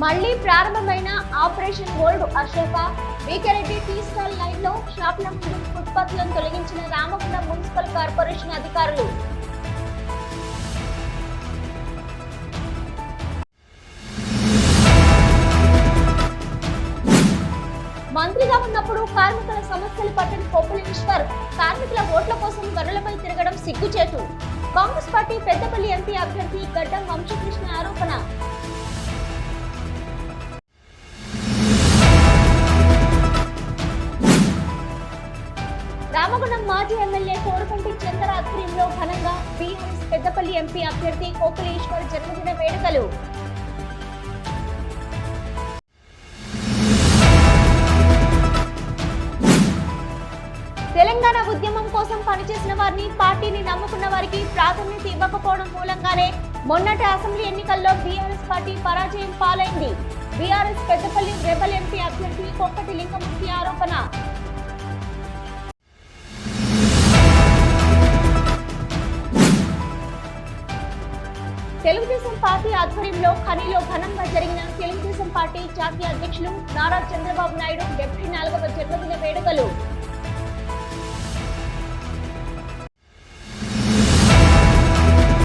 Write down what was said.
మళ్లీ ప్రారంభమైన operation gold Ashoka వీకెరెడ్డి టీ స్టాల్ లైన్ లో షాప్ల ముందు ఫుట్పాత్లను తొలగించిన రామగుండం మున్సిపల్ కార్పొరేషన్ అధికారులు. మంత్రిగా ఉన్నప్పుడు కార్మికుల సమస్యలు పట్టని కొప్పుల ఈశ్వర్ కార్మికుల ఓట్ల కోసం గనులపై తిరగడం సిగ్గుచేటు. కాంగ్రెస్ పార్టీ పెద్దపల్లి ఎంపీ అభ్యర్థి గడ్డం వంశకృష్ణ ఆరోపణ. రామగుండం మాజీ ఎమ్మెల్యే కోరకంటి చంద్ర ఆధ్వర్యంలో ఘనంగా బీఆర్ఎస్ పెద్దపల్లి ఎంపీ అభ్యర్థి కొప్పుల ఈశ్వర్ జన్మదిన వేడుకలు. తెలంగాణ ఉద్యమం కోసం పనిచేసిన వారిని, పార్టీని నమ్ముకున్న వారికి ప్రాధాన్యత ఇవ్వకపోవడం మూలంగానే మొన్నటి అసెంబ్లీ ఎన్నికల్లో బీఆర్ఎస్ పార్టీ పరాజయం పాలైంది. బీఆర్ఎస్ పెద్దపల్లి రెబల్ ఎంపీ అభ్యర్థి కొక్కటి లింగమూర్తి ఆరోపణ. తెలుగుదేశం పార్టీ ఆధ్వర్యంలో ఖనీలో ఘనంగా జరిగిన తెలుగుదేశం పార్టీ జాతీయ అధ్యక్షులు నారా చంద్రబాబు నాయుడు 74వ జన్మదిన వేడుకలు.